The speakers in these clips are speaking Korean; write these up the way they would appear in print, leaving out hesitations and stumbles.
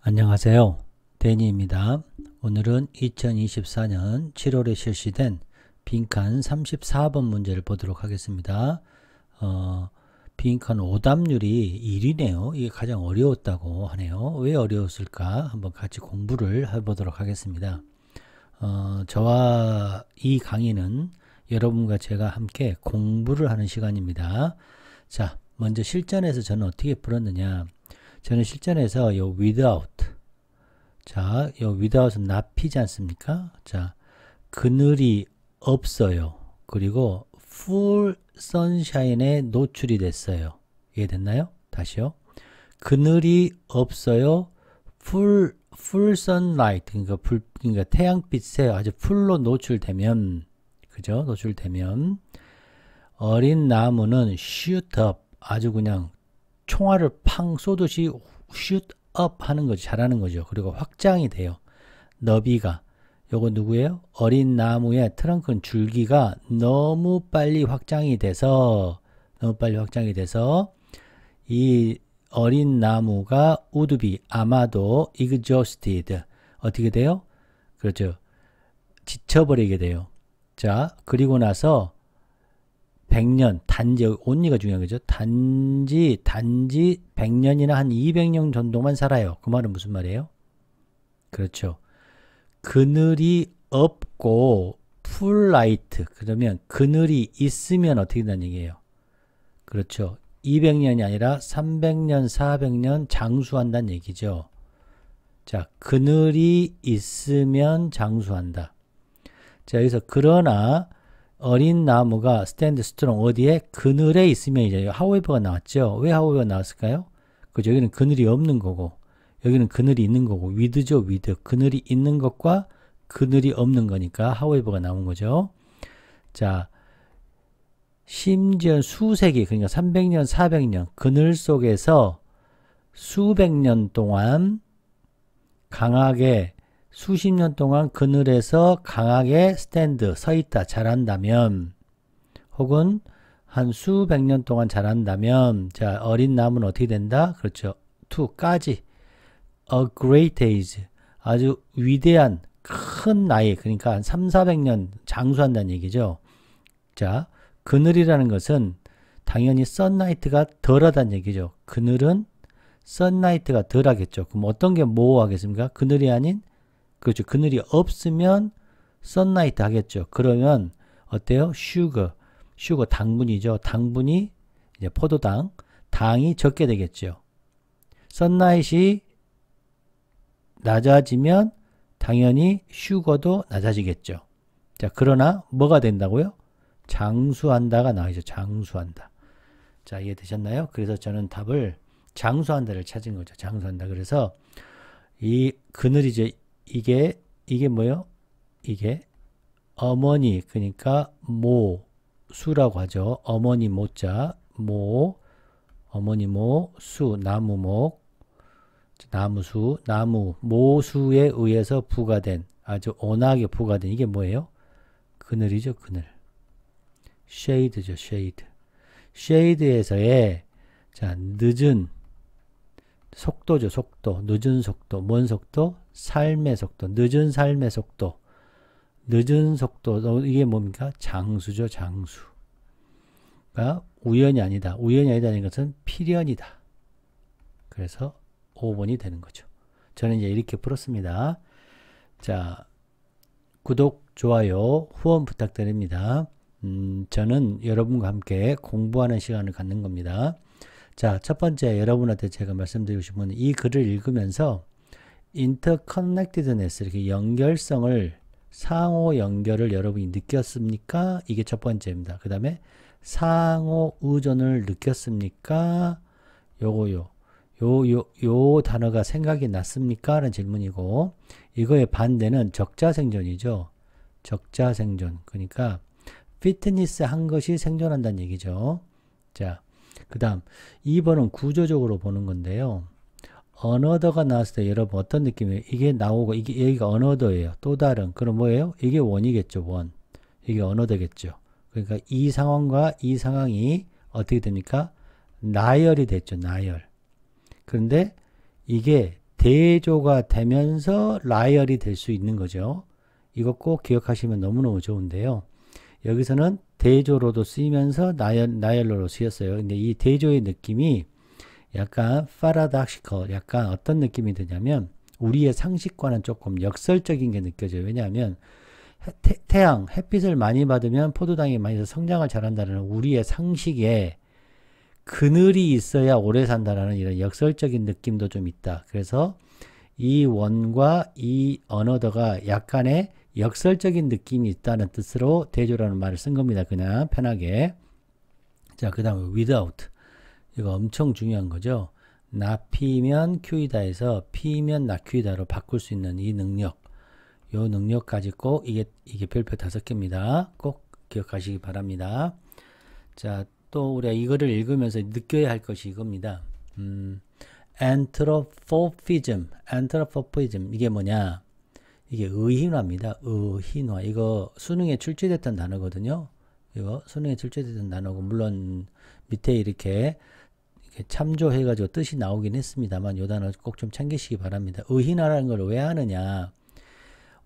안녕하세요. 데니입니다. 오늘은 2024년 7월에 실시된 빈칸 34번 문제를 보도록 하겠습니다. 빈칸 오답률이 1이네요. 이게 가장 어려웠다고 하네요. 왜 어려웠을까? 한번 같이 공부를 해보도록 하겠습니다. 저와 이 강의는 여러분과 제가 함께 공부를 하는 시간입니다. 자, 먼저 실전에서 저는 어떻게 풀었느냐. 저는 실전에서 요 without, 자, 요 without은 납피지 않습니까? 자, 그늘이 없어요. 그리고 full sunshine에 노출이 됐어요. 이해됐나요? 다시요. 그늘이 없어요. full sunlight, 그러니까 태양빛에 아주 풀로 노출되면, 그죠? 노출되면 어린 나무는 shoot up, 아주 그냥 총알을 팡 쏘듯이 shoot up 하는 거죠. 잘하는 거죠. 그리고 확장이 돼요. 너비가. 요거 누구예요? 어린 나무의 트렁크는 줄기가 너무 빨리 확장이 돼서 이 어린 나무가 would be 아마도 exhausted 어떻게 돼요? 그렇죠. 지쳐버리게 돼요. 자, 그리고 나서 100년, 단지, 온리가 중요한 거죠. 단지 100년이나 한 200년 정도만 살아요. 그 말은 무슨 말이에요? 그렇죠. 그늘이 없고 풀 라이트, 그러면 그늘이 있으면 어떻게 된다는 얘기예요? 그렇죠. 200년이 아니라 300년, 400년 장수한다는 얘기죠. 자, 그늘이 있으면 장수한다. 자, 여기서 그러나 어린 나무가 stand strong 어디에? 그늘에 있으면 이제 however가 나왔죠. 왜 however가 나왔을까요? 그죠? 여기는 그늘이 없는 거고 여기는 그늘이 있는 거고 with죠. with. 그늘이 있는 것과 그늘이 없는 거니까 however가 나온 거죠. 자, 심지어 수세기, 그러니까 300년, 400년 그늘 속에서 수백 년 동안 강하게 수십 년 동안 그늘에서 강하게 스탠드, 서 있다, 자란다면, 혹은 한 수백 년 동안 자란다면, 자, 어린 나무는 어떻게 된다? 그렇죠. to까지. a great age. 아주 위대한, 큰 나이, 그러니까 한 3, 400년 장수한다는 얘기죠. 자, 그늘이라는 것은 당연히 선라이트가 덜하다는 얘기죠. 그늘은 선라이트가 덜하겠죠. 그럼 어떤 게 모호하겠습니까? 그늘이 아닌 그렇죠. 그늘이 없으면 선라이트 하겠죠. 그러면 어때요? 슈거 당분이죠. 당분이 이제 포도당, 당이 적게 되겠죠. 선라이트이 낮아지면 당연히 슈거도 낮아지겠죠. 자, 그러나 뭐가 된다고요? 장수한다가 나오죠. 장수한다. 자, 이해되셨나요? 그래서 저는 답을 장수한다를 찾은 거죠. 장수한다. 그래서 이 그늘이죠. 이게 뭐예요? 이게 어머니, 그러니까 모수라고 하죠. 어머니 모자, 어머니 모수, 나무목, 나무수, 모수에 의해서 부과된, 아주 온화하게 부과된 이게 뭐예요? 그늘이죠, 그늘. shade죠, shade. shade에서의 자, 늦은 속도죠, 속도. 늦은 속도. 뭔 속도? 삶의 속도. 늦은 삶의 속도. 늦은 속도. 이게 뭡니까? 장수죠, 장수. 그러니까 우연이 아니다. 우연이 아니다는 것은 필연이다. 그래서 5번이 되는 거죠. 저는 이제 이렇게 풀었습니다. 자, 구독, 좋아요, 후원 부탁드립니다. 저는 여러분과 함께 공부하는 시간을 갖는 겁니다. 자, 첫 번째 여러분한테 제가 말씀드리고 싶은 이 글을 읽으면서 interconnectedness, 이렇게 연결성을, 상호 연결을 여러분이 느꼈습니까? 이게 첫 번째입니다. 그 다음에 상호 의존을 느꼈습니까? 요 단어가 생각이 났습니까? 라는 질문이고, 이거의 반대는 적자생존이죠. 적자생존. 그러니까 피트니스 한 것이 생존한다는 얘기죠. 자, 그 다음 2번은 구조적으로 보는 건데요. another가 나왔을 때 여러분 어떤 느낌이에요? 이게 나오고 이게 여기가 another예요. 또 다른. 그럼 뭐예요? 이게 원이겠죠. 원. 이게 another겠죠. 그러니까 이 상황과 이 상황이 어떻게 됩니까? 나열이 됐죠. 나열. 그런데 이게 대조가 되면서 라이얼이 될 수 있는 거죠. 이거 꼭 기억하시면 너무너무 좋은데요. 여기서는 대조로도 쓰이면서 나열로로 쓰였어요. 근데 이 대조의 느낌이 약간 파라닥시컬, 약간 어떤 느낌이 드냐면 우리의 상식과는 조금 역설적인 게 느껴져요. 왜냐하면 태양, 햇빛을 많이 받으면 포도당이 많이 성장을 잘한다는 우리의 상식에 그늘이 있어야 오래 산다라는 이런 역설적인 느낌도 좀 있다. 그래서 이 원과 이 어너더가 약간의 역설적인 느낌이 있다는 뜻으로 대조라는 말을 쓴 겁니다. 그냥 편하게. 자, 그 다음에 without. 이거 엄청 중요한 거죠. 나 P면 Q이다에서 P면 나 Q이다로 바꿀 수 있는 이 능력. 요 능력까지 꼭 이게 별표 5개입니다. 꼭 기억하시기 바랍니다. 자, 또 우리가 이거를 읽으면서 느껴야 할 것이 이겁니다. anthropophism. 이게 뭐냐? 이게 의인화입니다. 의인화. 이거 수능에 출제됐던 단어거든요. 이거 수능에 출제됐던 단어고 물론 밑에 이렇게 참조해가지고 뜻이 나오긴 했습니다만 이 단어 꼭 좀 챙기시기 바랍니다. 의인화라는 걸 왜 하느냐?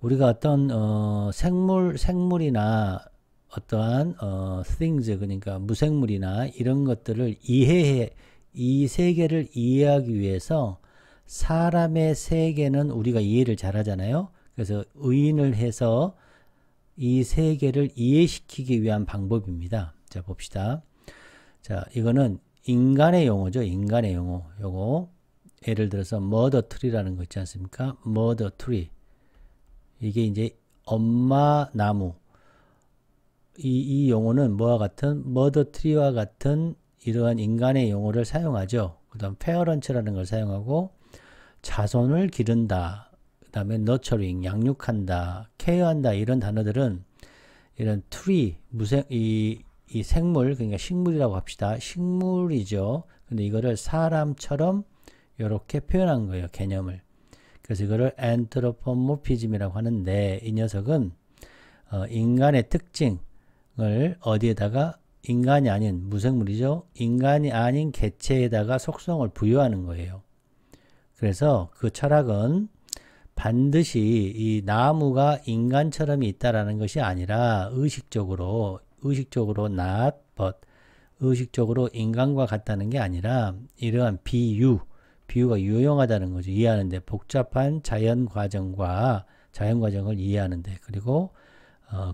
우리가 어떤 생물이나 어떠한 things, 그러니까 무생물이나 이런 것들을 이 세계를 이해하기 위해서 사람의 세계는 우리가 이해를 잘하잖아요. 그래서 의인을 해서 이 세계를 이해시키기 위한 방법입니다. 자, 봅시다. 자, 이거는 인간의 용어죠. 인간의 용어. 요거 예를 들어서 mother tree라는 거 있지 않습니까? mother tree. 이게 이제 엄마 나무. 이 용어는 뭐와 같은 mother tree와 같은 이러한 인간의 용어를 사용하죠. 그 다음 parent라는 걸 사용하고 자손을 기른다. 그 다음에 nurturing, 양육한다, 케어한다 이런 단어들은 이런 tree, 이 생물, 그러니까 식물이라고 합시다. 식물이죠. 근데 이거를 사람처럼 이렇게 표현한 거예요. 개념을. 그래서 이거를 anthropomorphism이라고 하는데 이 녀석은 인간의 특징을 어디에다가 인간이 아닌 무생물이죠. 인간이 아닌 개체에다가 속성을 부여하는 거예요. 그래서 그 철학은 반드시 이 나무가 인간처럼 있다라는 것이 아니라 의식적으로 not but 의식적으로 인간과 같다는 게 아니라 이러한 비유가 유용하다는 거죠. 이해하는데 복잡한 자연 과정을 이해하는데 그리고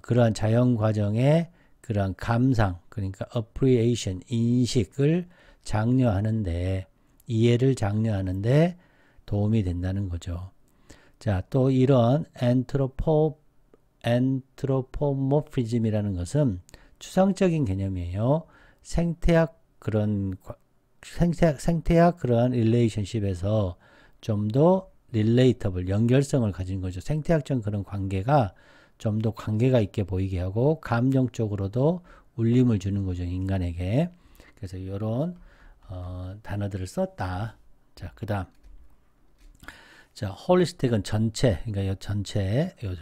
그러한 자연 과정의 그러한 감상 그러니까 appreciation 인식을 장려하는데 이해를 장려하는데 도움이 된다는 거죠. 자, 또 이런 anthropomorphism이라는 것은 추상적인 개념이에요. 생태학 그러한 relationship에서 좀 더 relatable, 연결성을 가진 거죠. 생태학적 그런 관계가 좀 더 관계가 있게 보이게 하고 감정적으로도 울림을 주는 거죠. 인간에게. 그래서 이런 단어들을 썼다. 자, 그 다음. 자, holistic은 전체, 그러니까 요 전체. 그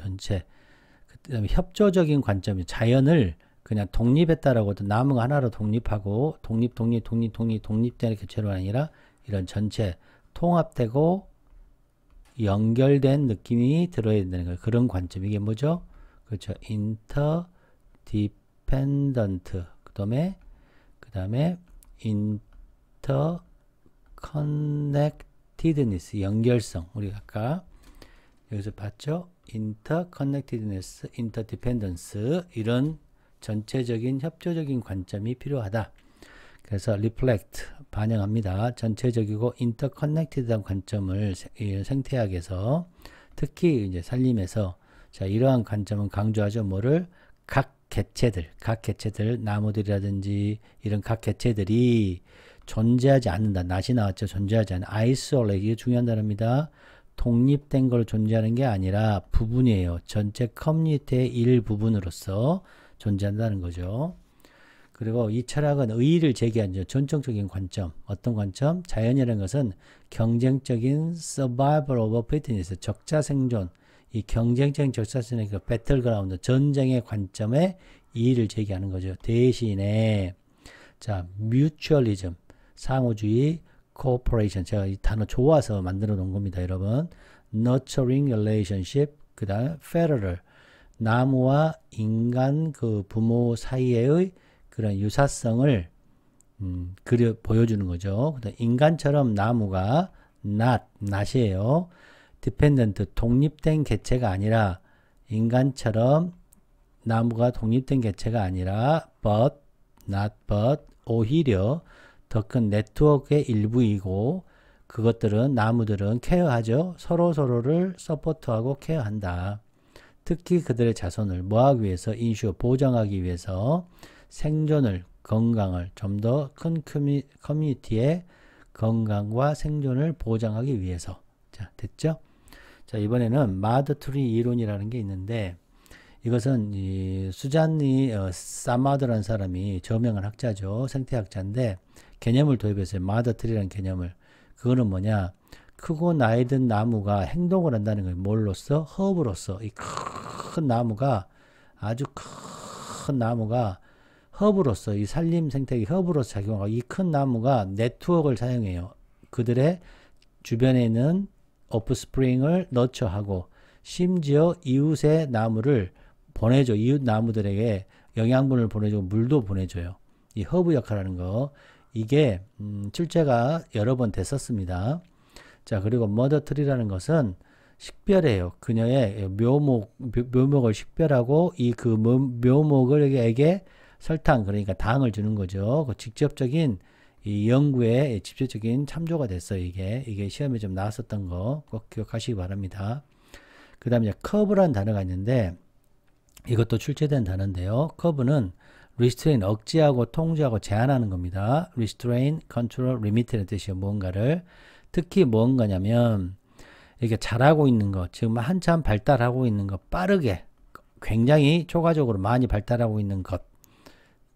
다음에 협조적인 관점이 자연을 그냥 독립했다라고도 나무가 하나로 독립하고 독립되는 개체로 아니라 이런 전체 통합되고 연결된 느낌이 들어야 된다는 거예요. 그런 관점. 이게 뭐죠? 그렇죠. interdependent. 그 다음에 interconnectedness. 연결성. 우리가 아까 여기서 봤죠? interconnectedness, interdependence. 이런 전체적인 협조적인 관점이 필요하다. 그래서 reflect, 반영합니다. 전체적이고 interconnected한 관점을 생태학에서 특히 이제 산림에서 자, 이러한 관점은 강조하죠. 뭐를? 각 개체들, 나무들이라든지 이런 각 개체들이 존재하지 않는다. 낫이 나왔죠. 존재하지 않는 isolate, 이게 중요한 단어입니다. 독립된 걸 존재하는 게 아니라 부분이에요. 전체 커뮤니티의 일부분으로서 존재한다는 거죠. 그리고 이 철학은 의의를 제기한 전통적인 관점. 어떤 관점? 자연이라는 것은 경쟁적인 survival of fitness, 적자 생존. 이 경쟁적인 적자 생존의 그 배틀그라운드, 전쟁의 관점에 이의를 제기하는 거죠. 대신에 자, mutualism, 상호주의, cooperation. 제가 이 단어 좋아서 만들어 놓은 겁니다, 여러분. nurturing relationship. 그 다음에 federal. 나무와 인간 그 부모 사이의 그런 유사성을 보여주는 거죠. 인간처럼 나무가 not이에요. dependent, 독립된 개체가 아니라 인간처럼 나무가 독립된 개체가 아니라 but 오히려 더 큰 네트워크의 일부이고 그것들은 나무들은 케어하죠. 서로서로를 서포트하고 케어한다. 특히 그들의 자손을 뭐하기 위해서 보장하기 위해서 생존을 건강을 좀 더 큰 커뮤니티의 건강과 생존을 보장하기 위해서. 자, 됐죠? 자, 이번에는 마더트리 이론이라는 게 있는데 이것은 이 수잔니 사마드라는 사람이 저명한 학자죠. 생태학자인데 개념을 도입했어요. 마더트리라는 개념을. 그거는 뭐냐? 크고 나이 든 나무가 행동을 한다는 거예요. 뭘로써? 허브로서. 이 큰 나무가 아주 큰 나무가 허브로서 이 산림 생태계 허브로서 작용하고 이 큰 나무가 네트워크를 사용해요. 그들의 주변에 있는 오프스프링을 너처하고 심지어 이웃의 나무를 보내줘. 이웃 나무들에게 영양분을 보내주고 물도 보내줘요. 이 허브 역할하는 거. 이게 출제가 여러 번 됐었습니다. 자, 그리고 머더트리라는 것은 식별해요. 그녀의 묘목을 식별하고 이 그 묘목에게 설탕, 그러니까 당을 주는 거죠. 그 직접적인 이 연구에 직접적인 참조가 됐어요. 이게 시험에 좀 나왔었던 거 꼭 기억하시기 바랍니다. 그 다음에 커브라는 단어가 있는데 이것도 출제된 단어인데요. 커브는 restrain, 억제하고 통제하고 제한하는 겁니다. restrain, control, limit라는 뜻이에요. 무언가를. 특히 무언가냐면 이렇게 잘하고 있는 것, 지금 한참 발달하고 있는 것, 빠르게 굉장히 초과적으로 많이 발달하고 있는 것.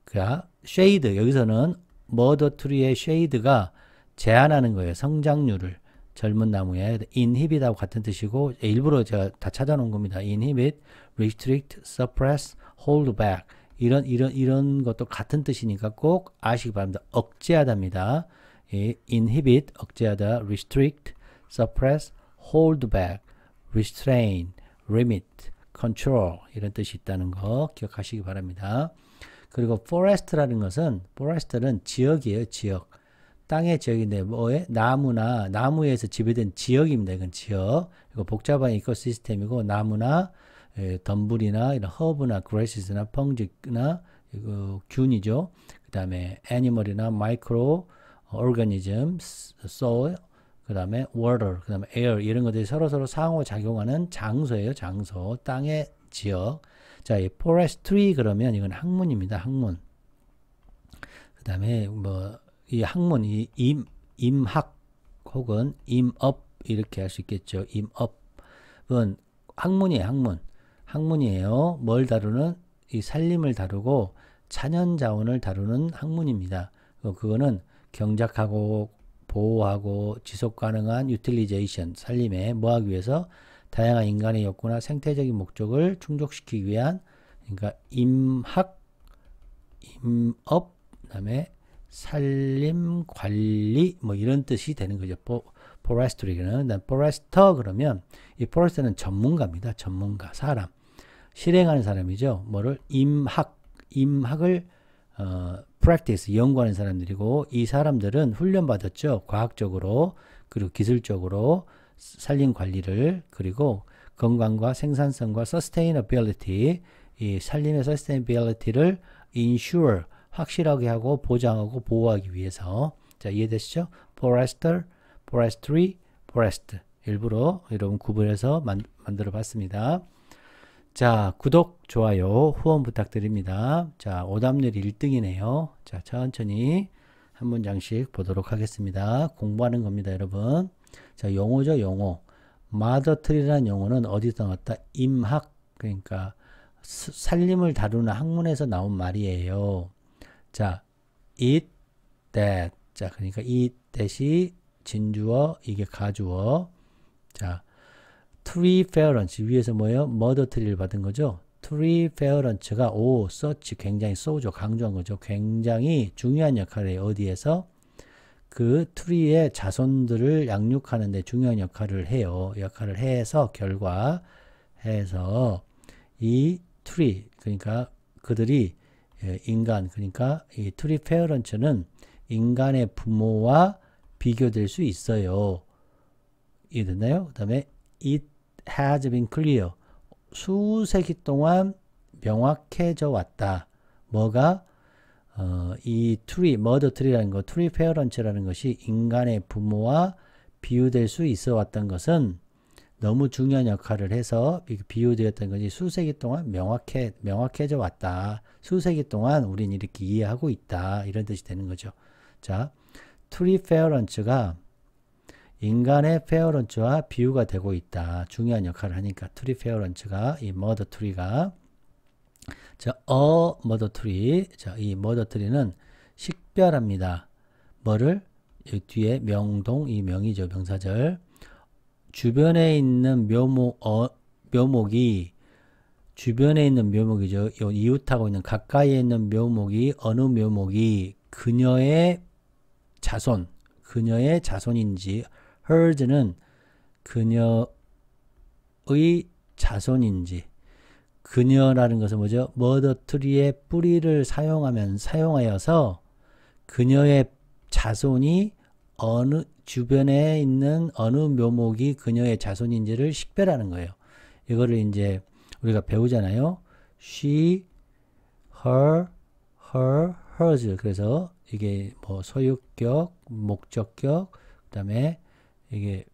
그러니까 shade, 여기서는 머더트리의 shade가 제한하는 거예요. 성장률을. 젊은 나무에 inhibit하고 같은 뜻이고 일부러 제가 다 찾아놓은 겁니다. inhibit, restrict, suppress, hold back 이런 것도 같은 뜻이니까 꼭 아시기 바랍니다. 억제하다입니다. inhibit, 억제하다, restrict, suppress, hold back, restrain, limit, control 이런 뜻이 있다는 거 기억하시기 바랍니다. 그리고 forest라는 것은 forest는 지역이에요. 지역. 땅의 지역인데 뭐에 나무에서 지배된 지역입니다. 이건 지역. 이거 복잡한 이코시스템이고 나무나 덤불이나 이런 허브나 그레시스나 펑직나 이거 균이죠. 그다음에 애니멀이나 마이크로 오르가니즘, soil, 그다음에 water, 그다음에 air 이런 것들이 서로 상호작용하는 장소예요. 장소. 땅의 지역. 자, 이 forestry 그러면 이건 학문입니다. 학문. 그다음에 뭐 이 학문, 이 임학 혹은 임업 이렇게 할 수 있겠죠. 임업은 학문이에요. 학문. 학문이에요. 뭘 다루는? 이 산림을 다루고 자연자원을 다루는 학문입니다. 그거는 경작하고 보호하고 지속가능한 유틸리제이션, 산림에 뭐하기 위해서? 다양한 인간의 욕구나 생태적인 목적을 충족시키기 위한, 그러니까 임학, 임업, 그 다음에 산림 관리 뭐 이런 뜻이 되는 거죠. forestry는. forester 그러면 이 forester는 전문가입니다. 전문가, 사람. 실행하는 사람이죠. 뭐를? 임학을 practice, 연구하는 사람들이고 이 사람들은 훈련받았죠. 과학적으로 그리고 기술적으로 산림 관리를 그리고 건강과 생산성과 sustainability, 이 산림의 sustainability를 ensure, 확실하게 하고 보장하고 보호하기 위해서. 자, 이해되시죠? forester, forestry, forest. 일부러 여러분 구분해서 만들어 봤습니다. 자, 구독, 좋아요, 후원 부탁드립니다. 자, 오답률 1등이네요. 자, 천천히 한 문장씩 보도록 하겠습니다. 공부하는 겁니다, 여러분. 자, 용어죠, 용어. 마더트리라는 용어는 어디서 나왔다? 임학, 그러니까 산림을 다루는 학문에서 나온 말이에요. 자, it, that. 자, 그러니까 it, that이 진주어, 이게 가주어. 자, tree ference 위에서 뭐예요? 머더트리를 받은 거죠. tree ference가 such 굉장히 so죠. 강조한 거죠. 굉장히 중요한 역할을 해요. 어디에서? 그 트리의 자손들을 양육하는 데 중요한 역할을 해요. 역할을 해서 결과해서 이 트리, 그러니까 그들이 인간, 그러니까 이 트리 페어런츠는 인간의 부모와 비교될 수 있어요. 이해됐나요? 그 다음에 it has been clear. 수세기 동안 명확해져 왔다. 뭐가? 이 트리, 머더 트리라는 거, 트리 페어런츠라는 것이 인간의 부모와 비유될 수 있어 왔던 것은 너무 중요한 역할을 해서 비유되었던 것이 수세기 동안 명확해져 왔다. 수세기 동안 우린 이렇게 이해하고 있다. 이런 뜻이 되는 거죠. 자, 트리 페어런츠가 인간의 페어런츠와 비유가 되고 있다. 중요한 역할을 하니까 트리 페어런츠가 이 머더 트리가 자, 머더 트리. 자, 이 머더 트리는 식별합니다. 뭐를? 여기 뒤에 명동, 이 명이죠. 명사절. 주변에 있는 묘목이 주변에 있는 묘목이죠. 이웃하고 있는 가까이에 있는 묘목이 어느 묘목이 그녀의 자손, 그녀의 자손인지 herds는 그녀의 자손인지 그녀라는 것은 뭐죠? 머더 트리의 뿌리를 사용하여서 그녀의 자손이 어느 주변에 있는 어느 묘목이 그녀의 자손인지를 식별하는 거예요. 이거를 이제 우리가 배우잖아요. she, her, hers. 그래서 이게 뭐 소유격, 목적격, 그다음에 이게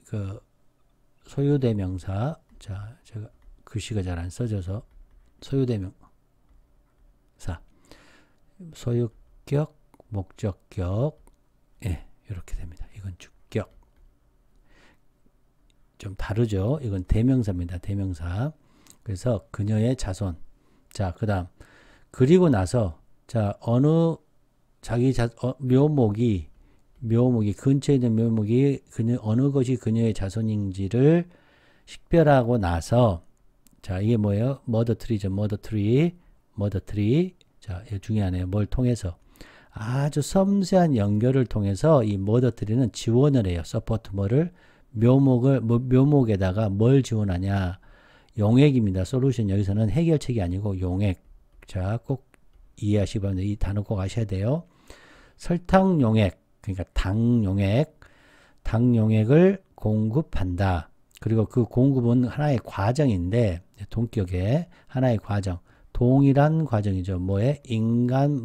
그 소유대명사. 자, 제가 글씨가 잘 안 써져서 소유대명사, 소유격, 목적격, 예, 이렇게 됩니다. 이건 주격. 좀 다르죠. 이건 대명사입니다. 대명사. 그래서 그녀의 자손. 자, 그 다음 그리고 나서 자, 어느 자기 묘목이 근처에 있는 묘목이 어느 것이 그녀의 자손인지를 식별하고 나서 자, 이게 뭐예요? 머더 트리죠. 머더 트리. 자, 이거 중요하네요. 뭘 통해서? 아주 섬세한 연결을 통해서 이 머더 트리는 지원을 해요. 서포트 뭐를? 묘목에다가 뭘 지원하냐? 용액입니다. 솔루션 여기서는 해결책이 아니고 용액. 자, 꼭 이해하시기 바랍니다. 이 단어 꼭 아셔야 돼요. 설탕 용액, 그러니까 당 용액을 공급한다. 그리고 그 공급은 하나의 과정인데 동격의 하나의 과정, 동일한 과정이죠. 뭐에? 인간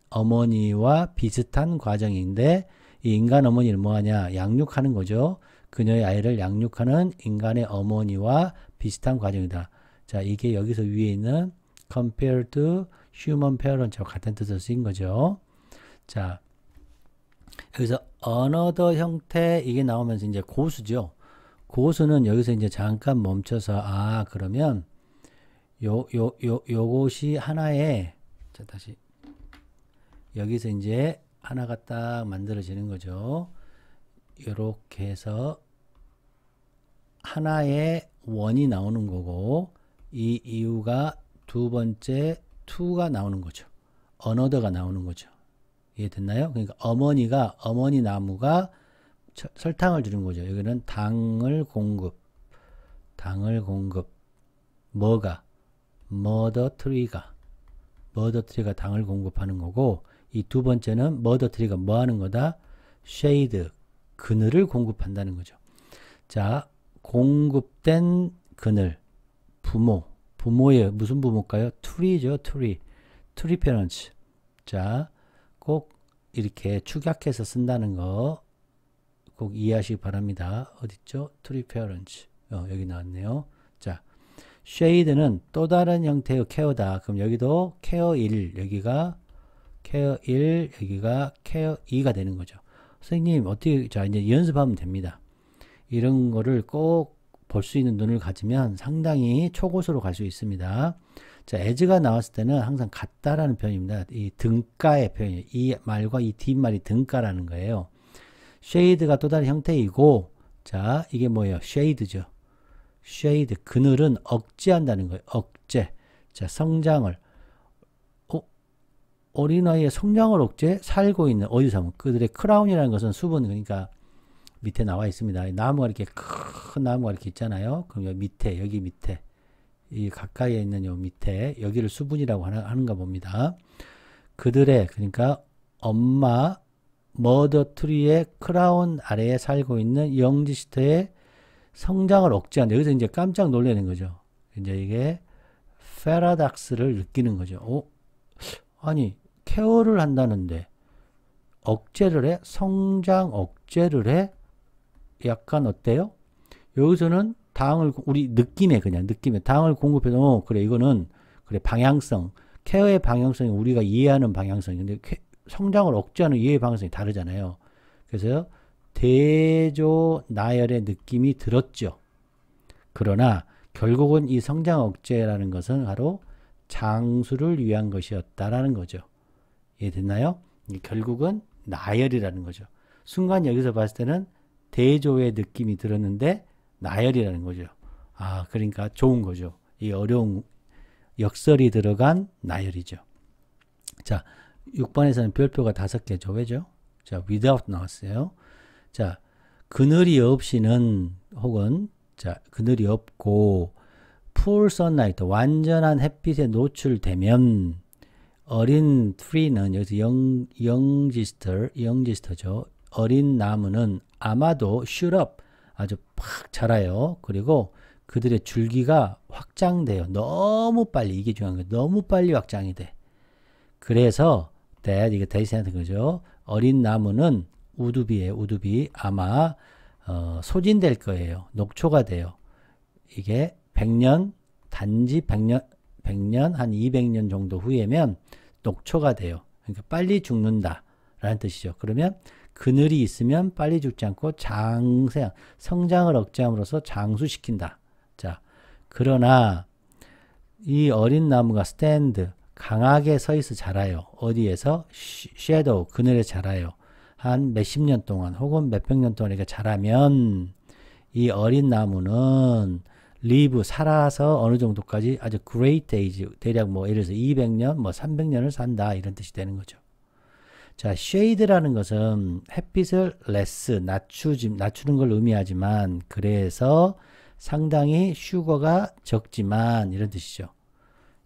어머니와 비슷한 과정인데 이 인간 어머니는 뭐하냐? 양육하는 거죠. 그녀의 아이를 양육하는 인간의 어머니와 비슷한 과정이다. 자, 이게 여기서 위에 있는 compared to human parent와 같은 뜻으로 쓰인 거죠. 자, 여기서 another 형태 이게 나오면서 이제 고수죠. 고수는 여기서 이제 잠깐 멈춰서 그러면 요것이 하나의 자, 다시 여기서 이제 하나가 딱 만들어지는 거죠. 이렇게 해서 하나의 원이 나오는 거고 이 이유가 두 번째 to가 나오는 거죠. another가 나오는 거죠. 이해됐나요? 그러니까 어머니 나무가 설탕을 주는 거죠. 여기는 당을 공급. 뭐가? 머더 트리가 당을 공급하는 거고 이 두 번째는 머더 트리가 뭐 하는 거다? 쉐이드, 그늘을 공급한다는 거죠. 자, 공급된 그늘, 부모의 무슨 부모일까요? 트리죠, 트리 페런츠. 자, 꼭 이렇게 축약해서 쓴다는 거 꼭 이해하시기 바랍니다. 어딨죠? 트리 페어런츠. 여기 나왔네요. 자, 쉐이드는 또 다른 형태의 케어다. 그럼 여기도 케어 1, 여기가 케어 1, 여기가 케어 2가 되는 거죠. 선생님, 어떻게, 자, 이제 연습하면 됩니다. 이런 거를 꼭 볼 수 있는 눈을 가지면 상당히 초고수로 갈 수 있습니다. 자, as가 나왔을 때는 항상 같다라는 표현입니다. 이 등가의 표현이에요. 이 말과 이 뒷말이 등가라는 거예요. shade가 또 다른 형태이고, 자, 이게 뭐예요? shade죠. shade, 그늘은 억제한다는 거예요. 억제. 자, 성장을. 어린아이의 성장을 억제 살고 있는 어디서 그들의 크라운이라는 것은 수분 그러니까 밑에 나와 있습니다. 나무가 이렇게 큰 나무가 이렇게 있잖아요. 그럼 여기 밑에 여기 밑에 이 가까이에 있는 요 밑에 여기를 수분이라고 하는가 봅니다. 그들의 그러니까 엄마 머더 트리의 크라운 아래에 살고 있는 영지스터의 성장을 억제한다. 여기서 이제 깜짝 놀라는 거죠. 이제 이게 패러닥스를 느끼는 거죠. 아니 케어를 한다는데 억제를 해? 성장 억제를 해? 약간 어때요? 여기서는 당을 우리 느낌에 그냥 느낌에 당을 공급해도 그래 이거는 그래 방향성 케어의 방향성이 우리가 이해하는 방향성인데 성장을 억제하는 이해의 방향성이 다르잖아요. 그래서 대조 나열의 느낌이 들었죠. 그러나 결국은 이 성장 억제라는 것은 바로 장수를 위한 것이었다라는 거죠. 이해됐나요? 결국은 나열이라는 거죠. 순간 여기서 봤을 때는 대조의 느낌이 들었는데 나열이라는 거죠. 그러니까 좋은 거죠. 이 어려운 역설이 들어간 나열이죠. 자, 6번에서는 별표가 5개죠. 왜죠? 자, without 나왔어요. 자, 그늘이 없이는 혹은 자, 그늘이 없고 full sunlight 완전한 햇빛에 노출되면 어린 tree는 여기서 영지스터죠. 어린 나무는 아마도 shoot up 아주 팍 자라요. 그리고 그들의 줄기가 확장돼요. 너무 빨리 이게 중요한 거예요. 너무 빨리 확장이 돼. 그래서 이게 대신하는 거죠. 어린 나무는 우두비 아마 소진될 거예요. 녹초가 돼요. 이게 100년 단지 100년 한 200년 정도 후에면 녹초가 돼요. 그러니까 빨리 죽는다 라는 뜻이죠. 그러면 그늘이 있으면 빨리 죽지 않고 성장을 억제함으로써 장수시킨다. 자, 그러나 이 어린 나무가 스탠드 강하게 서 있어 자라요. 어디에서? 섀도우 그늘에 자라요. 한 몇십 년 동안 혹은 몇백 년 동안 이렇게 자라면 이 어린 나무는 리브 살아서 어느 정도까지 아주 great age 대략 뭐 예를 들어서 200년 뭐 300년을 산다 이런 뜻이 되는 거죠. 자, shade라는 것은 햇빛을 less 낮추는 걸 의미하지만 그래서 상당히 슈거가 적지만 이런 뜻이죠.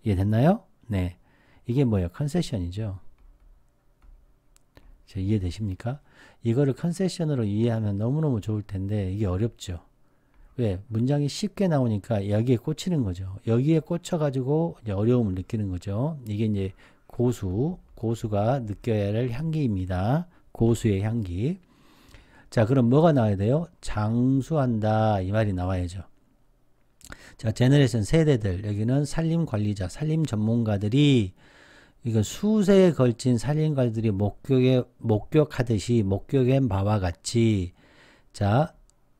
이해됐나요? 네. 이게 뭐예요? 컨세션이죠. 이해되십니까? 이거를 컨세션으로 이해하면 너무너무 좋을 텐데 이게 어렵죠. 왜? 문장이 쉽게 나오니까 여기에 꽂히는 거죠. 여기에 꽂혀가지고 이제 어려움을 느끼는 거죠. 이게 이제 고수가 느껴야 할 향기입니다. 고수의 향기. 자, 그럼 뭐가 나와야 돼요? 장수한다 이 말이 나와야죠. 자, 제너레이션 세대들 여기는 산림관리자, 산림 전문가들이 이거 수세에 걸친 산림관리들이 목격하듯이 목격한 바와 같이 자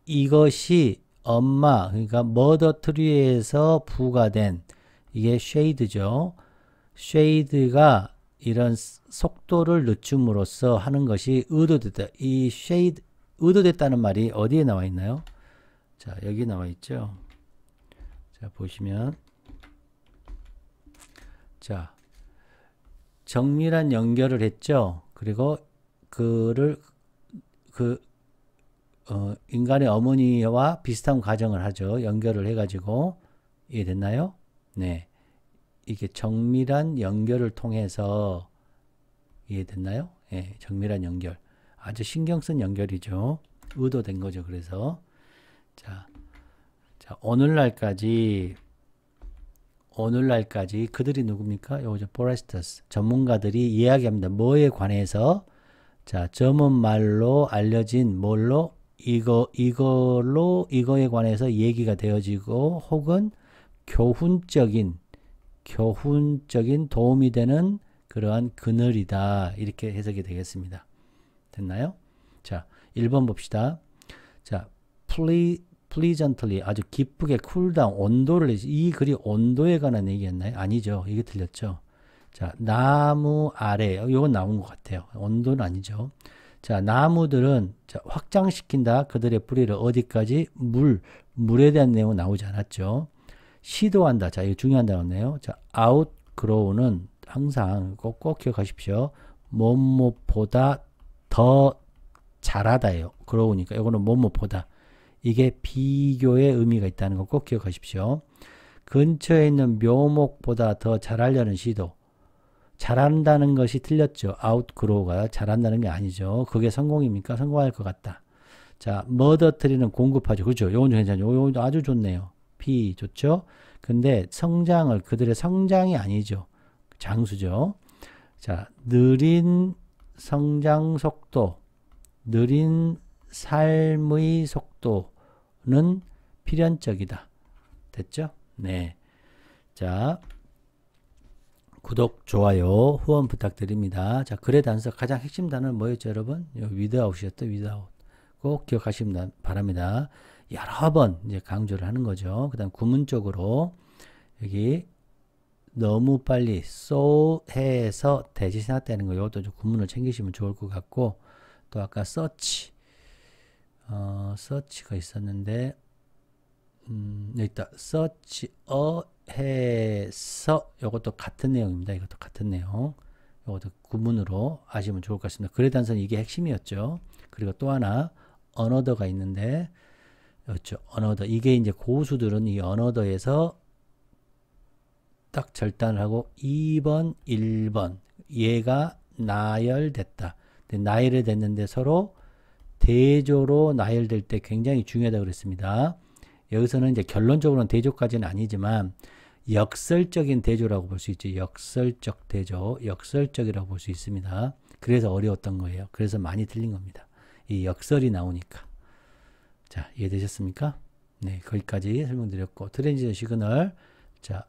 이것이 엄마 그러니까 머더 트리에서 부과된 이게 쉐이드죠. 쉐이드가 이런 속도를 늦춤으로써 하는 것이 의도됐다. 이 쉐이드 의도됐다는 말이 어디에 나와 있나요? 자, 여기 나와 있죠. 자, 보시면 자, 정밀한 연결을 했죠. 그리고 인간의 어머니와 비슷한 과정을 하죠. 연결을 해가지고 이해됐나요? 네, 이게 정밀한 연결을 통해서 이해됐나요? 네, 정밀한 연결. 아주 신경 쓴 연결이죠. 의도된 거죠. 그래서 자 오늘날까지 그들이 누굽니까? 요거 포레스터스 전문가들이 이야기합니다. 뭐에 관해서? 자, 전문말로 알려진 뭘로? 이거에 관해서 얘기가 되어지고 혹은 교훈적인 도움이 되는 그러한 그늘이다. 이렇게 해석이 되겠습니다. 됐나요? 자, 1번 봅시다. 자, pleasantly 아주 기쁘게 쿨다운 온도를 이 글이 온도에 관한 얘기였나요? 아니죠. 이게 틀렸죠. 자, 나무 아래 이건 나온 것 같아요. 온도는 아니죠. 자, 나무들은 자, 확장시킨다. 그들의 뿌리를 어디까지? 물에 대한 내용은 나오지 않았죠. 시도한다. 자, 이거 중요한 단어네요. 자, outgrow는 항상 꼭 기억하십시오. 뭐뭐보다 더 잘하다예요. 그러니까 이거는 뭐뭐보다. 이게 비교의 의미가 있다는 거 꼭 기억하십시오. 근처에 있는 묘목보다 더 잘하려는 시도. 잘한다는 것이 틀렸죠. outgrow가 잘한다는 게 아니죠. 그게 성공입니까? 성공할 것 같다. 자, 머더트리는 공급하죠. 그렇죠. 요건 괜찮죠. 요건 아주 좋네요. P 좋죠. 근데 성장을 그들의 성장이 아니죠. 장수죠. 자, 느린 성장 속도, 느린 삶의 속도는 필연적이다. 됐죠? 네. 자, 구독, 좋아요, 후원 부탁드립니다. 자, 글의 단서 가장 핵심 단어는 뭐였죠, 여러분? without이었죠, without. 꼭 기억하시면 바랍니다. 여러 번 이제 강조를 하는 거죠. 그 다음 구문적으로 여기 너무 빨리 so 해서 대시 생각되는 거 이것도 좀 구문을 챙기시면 좋을 것 같고 또 아까 search search가 있었는데 여기 있다. search 해서 이것도 같은 내용입니다. 이것도 같은 내용. 이것도 구문으로 아시면 좋을 것 같습니다. 글의 단서는 이게 핵심이었죠. 그리고 또 하나 another가 있는데 그렇죠. another. 이게 이제 고수들은 이 another에서 딱 절단을 하고 2번, 1번 얘가 나열됐다. 나열이 됐는데 서로 대조로 나열될 때 굉장히 중요하다고 그랬습니다. 여기서는 이제 결론적으로는 대조까지는 아니지만 역설적인 대조라고 볼 수 있죠. 역설적 대조, 역설적이라고 볼 수 있습니다. 그래서 어려웠던 거예요. 그래서 많이 틀린 겁니다. 이 역설이 나오니까. 자, 이해되셨습니까? 네, 거기까지 설명드렸고 트랜지션 시그널, 자,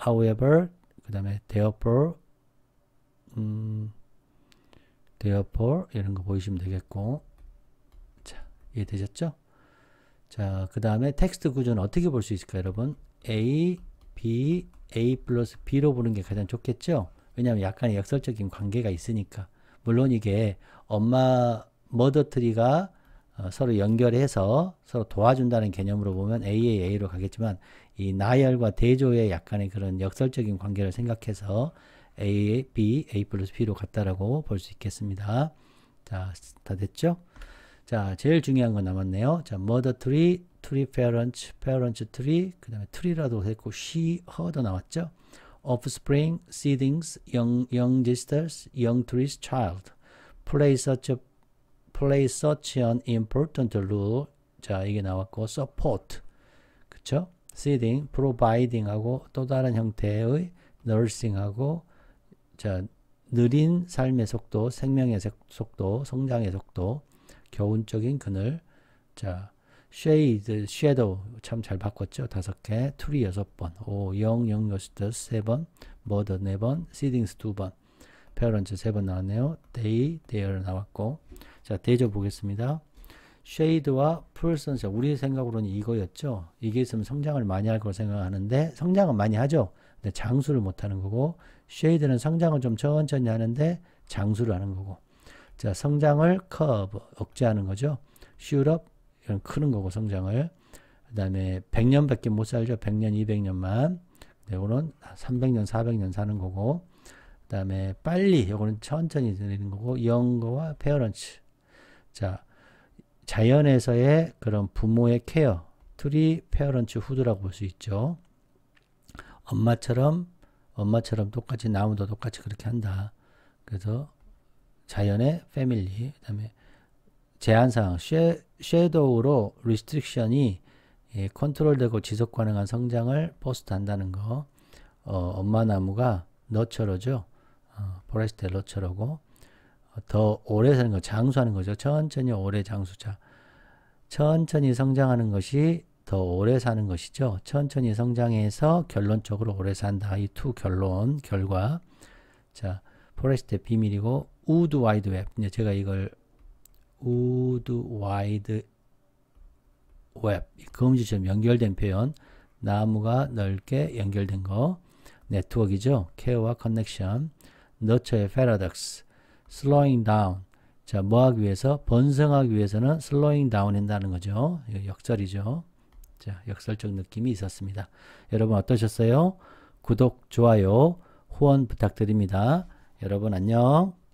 however, 그 다음에 therefore, therefore 이런 거 보이시면 되겠고, 자, 이해되셨죠? 자, 그 다음에 텍스트 구조는 어떻게 볼 수 있을까요, 여러분? A, B, A 플러스 B로 보는 게 가장 좋겠죠? 왜냐하면 약간의 역설적인 관계가 있으니까. 물론 이게 엄마 머더트리가 서로 연결해서 서로 도와준다는 개념으로 보면 A의 A로 가겠지만 이 나열과 대조의 약간의 그런 역설적인 관계를 생각해서 A, B, A 플러스 B로 갔다라고 볼 수 있겠습니다. 자, 다 됐죠? 자, 제일 중요한 거 남았네요. 자, mother tree, tree parents, parents tree, 그 다음에 tree라도 했고, she, her도 나왔죠? offspring, seedlings, youngsters, young trees, child. play such an important role. 자, 이게 나왔고, support. 그쵸? seeding, providing 하고, 또 다른 형태의 nursing 하고, 자, 느린 삶의 속도, 생명의 속도, 성장의 속도, 교훈적인 그늘, 자, shade, shadow 참 잘 바꿨죠. 5개, tree 6번, young, youngsters 3번, mother 4번, seedings 2번, parents 3번 나왔네요. they, their 나왔고, 자, 대조 보겠습니다. shade와 person, 우리 생각으로는 이거였죠. 이게 있으면 성장을 많이 할 걸 생각하는데 성장은 많이 하죠. 근데 장수를 못 하는 거고, shade는 성장을 좀 천천히 하는데 장수를 하는 거고, 자, 성장을 curve, 억제하는 거죠. shoot up, 이건 크는 거고, 성장을. 그 다음에 100년밖에 못 살죠. 100년, 200년만. 이거는 300년, 400년 사는 거고. 그 다음에 빨리, 이거는 천천히 내리는 거고, 영거와 parents. 자, 자연에서의 그런 부모의 케어, 트리 페어런츠 후드라고 볼 수 있죠. 엄마처럼 똑같이 나무도 똑같이 그렇게 한다. 그래서 자연의 패밀리, 그 다음에 제한사항, 섀도우로 리스트릭션이 컨트롤되고 지속 가능한 성장을 포스트한다는 거. 엄마 나무가 너처러죠. 포레스트 너처러고 더 오래 사는 거, 장수하는 거죠. 천천히 오래 장수자. 천천히 성장하는 것이 더 오래 사는 것이죠. 천천히 성장해서 결론적으로 오래 산다. 이 두 결론, 결과. 자, 포레스트의 비밀이고, 우드 와이드 웹. 이제 제가 이걸 우드 와이드 웹, 검지처럼 연결된 표현, 나무가 넓게 연결된 거, 네트워크이죠. 케어와 커넥션, 너처의 패러독스, slowing down. 자, 뭐 하기 위해서? 번성하기 위해서는 slowing down 한다는 거죠. 이거 역설이죠. 자, 역설적 느낌이 있었습니다. 여러분 어떠셨어요? 구독, 좋아요, 후원 부탁드립니다. 여러분 안녕.